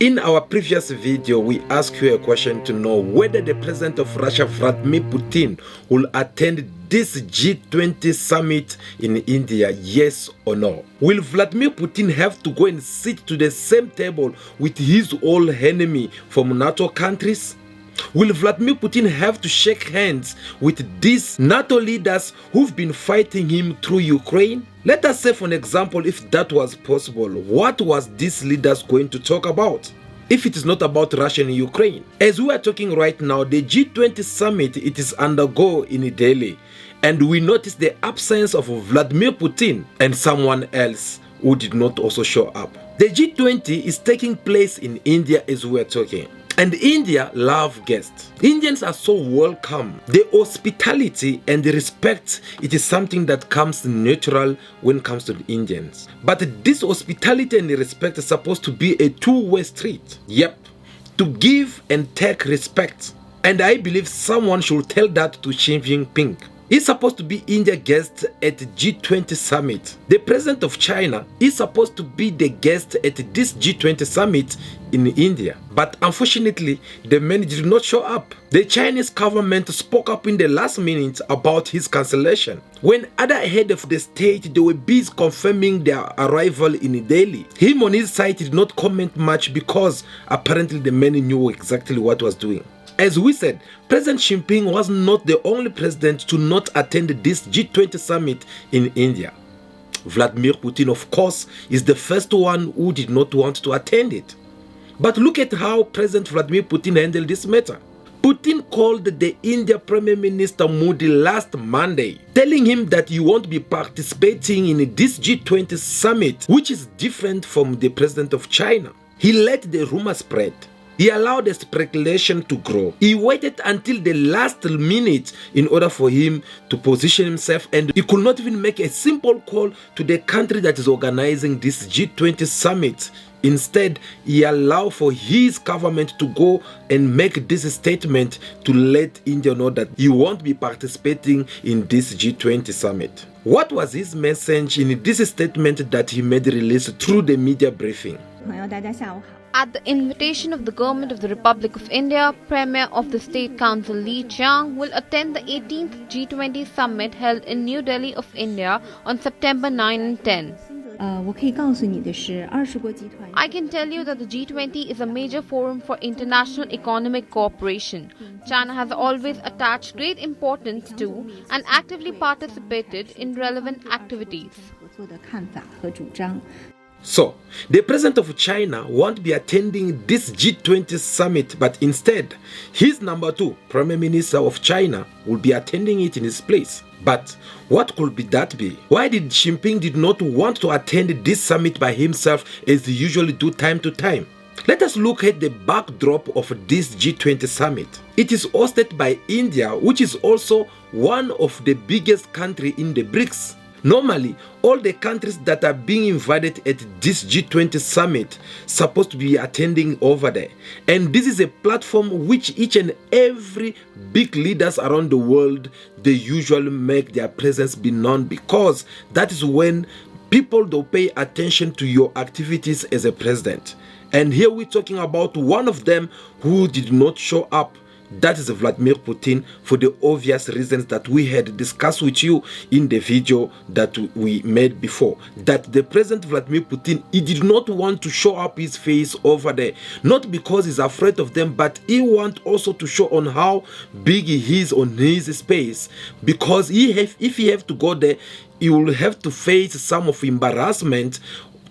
In our previous video, we asked you a question to know whether the president of Russia, Vladimir Putin, will attend this G20 summit in India, yes or no? Will Vladimir Putin have to go and sit to the same table with his old enemy from NATO countries? Will Vladimir Putin have to shake hands with these NATO leaders who've been fighting him through Ukraine? Let us say, for an example, if that was possible, what was these leaders going to talk about? If it is not about Russia and Ukraine. As we are talking right now, the G20 summit, it is undergo in Delhi, and we notice the absence of Vladimir Putin and someone else who did not also show up. The G20 is taking place in India as we are talking. And India love guests. Indians are so welcome. The hospitality and the respect, it is something that comes natural when it comes to the Indians. But this hospitality and the respect is supposed to be a two-way street. Yep, to give and take respect. And I believe someone should tell that to Xi Jinping. He's supposed to be India guest at the G20 summit. The president of China is supposed to be the guest at this G20 summit in India. But unfortunately, the man did not show up. The Chinese government spoke up in the last minute about his cancellation. When other head of the state, they were busy confirming their arrival in Delhi. Him on his side did not comment much because apparently the man knew exactly what was doing. As we said, President Xi Jinping was not the only president to not attend this G20 summit in India. Vladimir Putin, of course, is the first one who did not want to attend it. But look at how President Vladimir Putin handled this matter. Putin called the India Prime Minister Modi last Monday, telling him that he won't be participating in this G20 summit, which is different from the president of China. He let the rumor spread. He allowed the speculation to grow. He waited until the last minute in order for him to position himself, and he could not even make a simple call to the country that is organizing this G20 summit. Instead, he allowed for his government to go and make this statement to let India know that he won't be participating in this G20 summit. What was his message in this statement that he made release through the media briefing? At the invitation of the Government of the Republic of India, Premier of the State Council Li Qiang will attend the 18th G20 summit held in New Delhi of India on September 9 and 10. I can tell you that the G20 is a major forum for international economic cooperation. China has always attached great importance to and actively participated in relevant activities. So, the president of China won't be attending this G20 summit, but instead, his number two, Prime Minister of China, will be attending it in his place. But what could that be? Why did Xi Jinping did not want to attend this summit by himself as he usually do time to time? Let us look at the backdrop of this G20 summit. It is hosted by India, which is also one of the biggest countries in the BRICS. Normally, all the countries that are being invited at this G20 summit supposed to be attending over there. And this is a platform which each and every big leaders around the world, they usually make their presence be known, because that is when people will pay attention to your activities as a president. And here we're talking about one of them who did not show up. That is Vladimir Putin, for the obvious reasons that we had discussed with you in the video that we made before. That the President Vladimir Putin, he did not want to show up his face over there. Not because he's afraid of them, but he wants also to show on how big he is on his space. Because if he have to go there, he will have to face some of embarrassment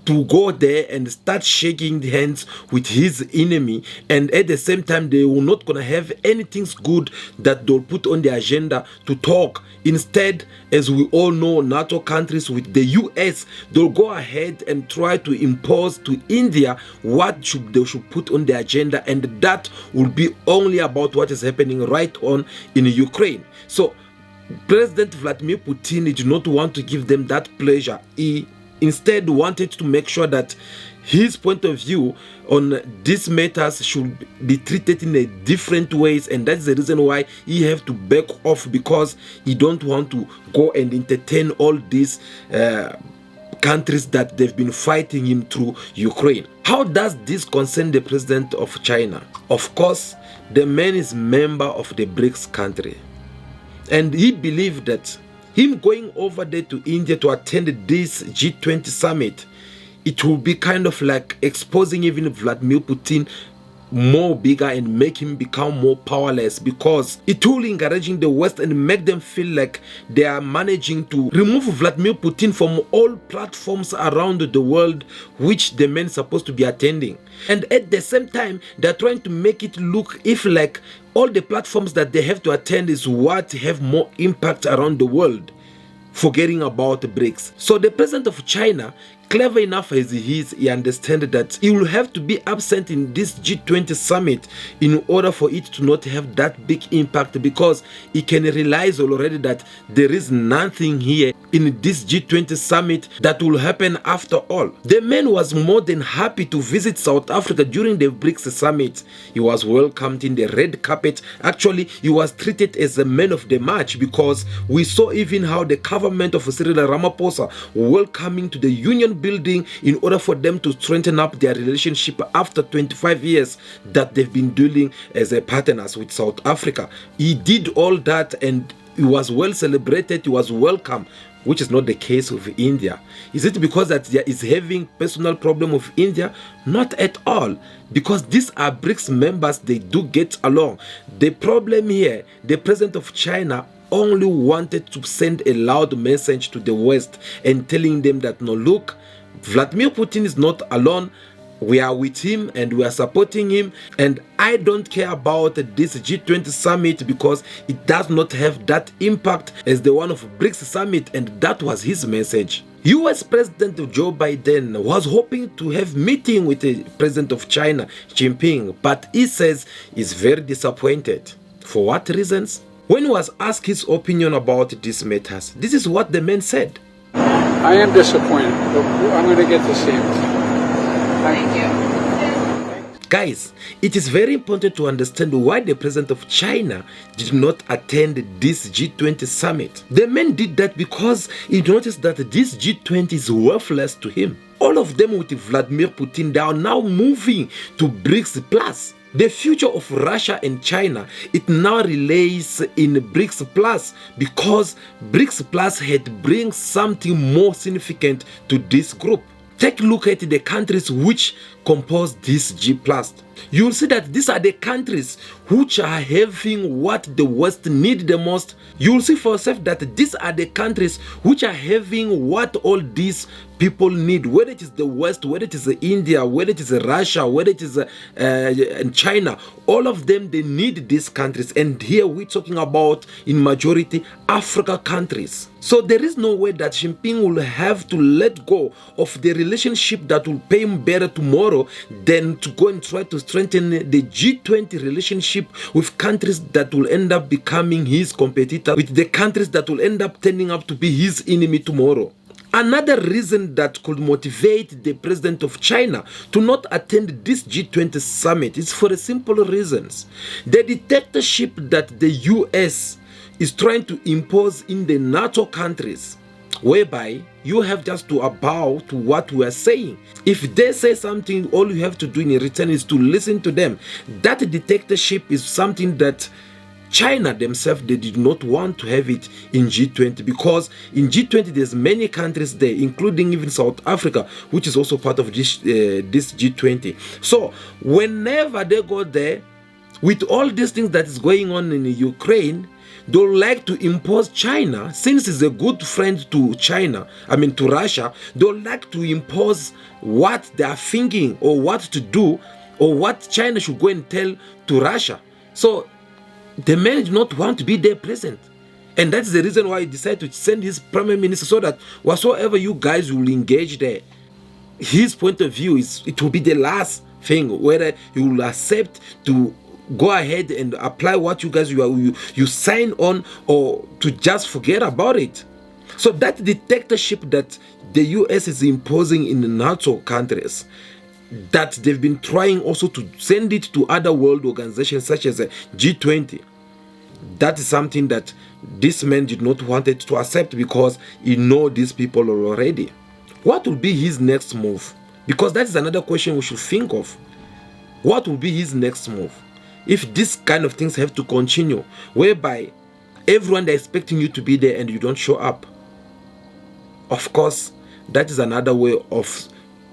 to go there and start shaking hands with his enemy, and at the same time they will not gonna have anything good that they'll put on the agenda to talk. Instead, as we all know, NATO countries with the US, they'll go ahead and try to impose to India what they should put on the agenda, and that will be only about what is happening right on in Ukraine. So President Vladimir Putin did not want to give them that pleasure. He instead wanted to make sure that his point of view on these matters should be treated in a different ways, and that's the reason why he have to back off, because he don't want to go and entertain all these countries that they've been fighting him through Ukraine. How does this concern the president of China? Of course, the man is member of the BRICS country, and he believed that him going over there to India to attend this G20 summit, it will be kind of like exposing even Vladimir Putin more bigger and make him become more powerless, because it will encouraging the West and make them feel like they are managing to remove Vladimir Putin from all platforms around the world which the men supposed to be attending. And at the same time, they're trying to make it look if like all the platforms that they have to attend is what have more impact around the world, forgetting about BRICS. So the president of China, clever enough as he is, he understands that he will have to be absent in this G20 summit in order for it to not have that big impact, because he can realize already that there is nothing here in this G20 summit that will happen after all. The man was more than happy to visit South Africa during the BRICS summit. He was welcomed in the red carpet. Actually, he was treated as a man of the match, because we saw even how the government of Cyril Ramaphosa welcoming to the Union building in order for them to strengthen up their relationship after 25 years that they've been dealing as a partners with South Africa. He did all that and he was well celebrated, he was welcome, which is not the case with India. Is it because that there is having personal problem with India? Not at all, because these are BRICS members, they do get along. The problem here, the president of China only wanted to send a loud message to the West and telling them that, no, look, Vladimir Putin is not alone. We are with him and we are supporting him, and I don't care about this G20 summit because it does not have that impact as the one of BRICS summit, and that was his message. US President Joe Biden was hoping to have meeting with the President of China, Xi Jinping, but he says he's very disappointed. For what reasons? When he was asked his opinion about these matters, this is what the man said. I am disappointed, but I'm going to get to see him. Thank you. Guys, it is very important to understand why the president of China did not attend this G20 summit. The man did that because he noticed that this G20 is worthless to him. All of them with Vladimir Putin, they are now moving to BRICS Plus. The future of Russia and China, it now relays in BRICS Plus, because BRICS Plus had bring something more significant to this group. Take a look at the countries which compose this G+. You'll see that these are the countries which are having what the West need the most. You'll see for yourself that these are the countries which are having what all these people need, whether it is the West, whether it is India, whether it is Russia, whether it is China. All of them, they need these countries. And here we're talking about, in majority, Africa countries. So there is no way that Xi Jinping will have to let go of the relationship that will pay him better tomorrow than to go and try to strengthen the G20 relationship with countries that will end up becoming his competitor, with the countries that will end up turning up to be his enemy tomorrow. Another reason that could motivate the president of China to not attend this G20 summit is for the simple reasons. The dictatorship that the US is trying to impose in the NATO countries, whereby you have just to bow to what we are saying. If they say something, all you have to do in return is to listen to them. That dictatorship is something that China themselves, they did not want to have it in G20, because in G20 there's many countries there, including even South Africa, which is also part of this G20. So whenever they go there, with all these things that is going on in Ukraine, they like to impose China, since it's a good friend to to Russia, they like to impose what they are thinking or what to do, or what China should go and tell to Russia. So the man did not want to be there present. And that's the reason why he decided to send his prime minister, so that whatsoever you guys will engage there, his point of view is it will be the last thing, whether you will accept to go ahead and apply what you guys you sign on, or to just forget about it. So that dictatorship that the US is imposing in the NATO countries, that they've been trying also to send it to other world organizations such as G20, that is something that this man did not want it to accept, because he knows these people already. What will be his next move? Because that is another question we should think of. What will be his next move if this kind of things have to continue, whereby everyone is expecting you to be there and you don't show up? Of course, that is another way of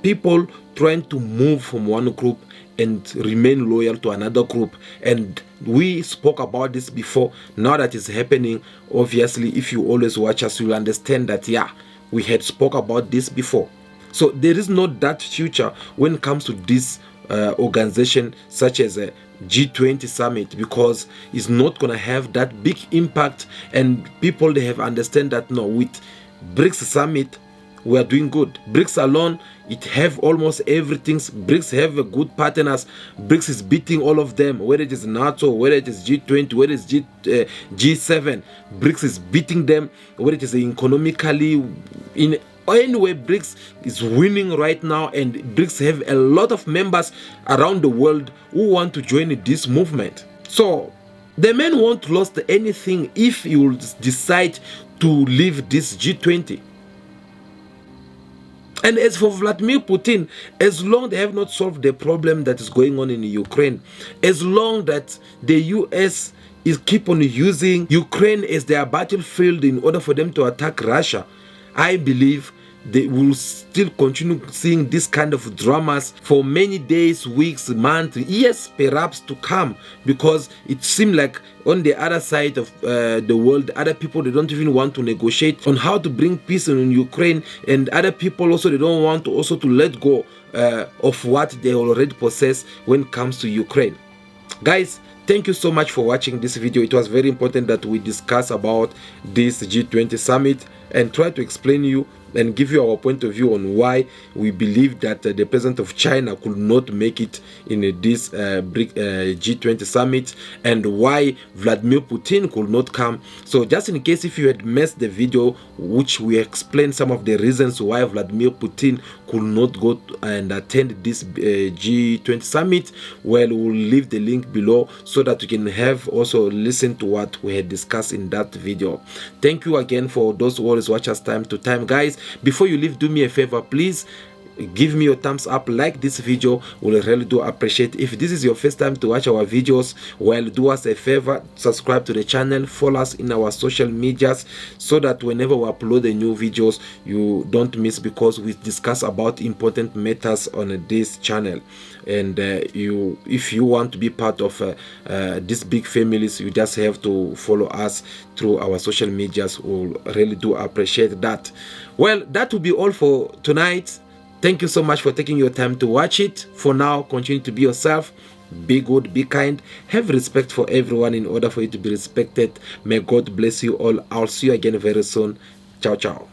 people trying to move from one group and remain loyal to another group. And we spoke about this before. Now that it's happening, obviously, if you always watch us, you'll understand that, yeah, we had spoke about this before. So there is not that future when it comes to this organization such as a G20 summit, because it's not going to have that big impact. And people, they have understand that no, with BRICS summit, we are doing good. BRICS alone, it have almost everything. BRICS have a good partners. BRICS is beating all of them, whether it is NATO, whether it is G20, whether it is G7. BRICS is beating them, whether it is economically. In anyway, BRICS is winning right now, and BRICS have a lot of members around the world who want to join this movement. So the men won't lose anything if you decide to leave this G20. And as for Vladimir Putin, as long they have not solved the problem that is going on in Ukraine, as long that the US is keep on using Ukraine as their battlefield in order for them to attack Russia, I believe they will still continue seeing this kind of dramas for many days, weeks, months, years perhaps to come, because it seems like on the other side of the world, other people, they don't even want to negotiate on how to bring peace in Ukraine, and other people also, they don't want to also to let go of what they already possess when it comes to Ukraine. Guys, thank you so much for watching this video. It was very important that we discuss about this G20 summit and try to explain you and give you our point of view on why we believe that the president of China could not make it in this G20 summit, and why Vladimir Putin could not come. So just in case if you had missed the video which we explained some of the reasons why Vladimir Putin could not go and attend this G20 summit, well, we'll leave the link below so that you can have also listen to what we had discussed in that video. Thank you again for those who always watch us time to time. Guys, before you leave, do me a favor, please give me your thumbs up, like this video. We'll really do appreciate. If this is your first time to watch our videos, well, do us a favor, subscribe to the channel, follow us in our social medias, so that whenever we upload the new videos, you don't miss, because we discuss about important matters on this channel. And if you want to be part of these big families, you just have to follow us through our social medias. We'll really do appreciate that. Well, that will be all for tonight. Thank you so much for taking your time to watch it. For now, continue to be yourself. Be good, be kind, have respect for everyone in order for you to be respected. May God bless you all. I'll see you again very soon. Ciao, ciao.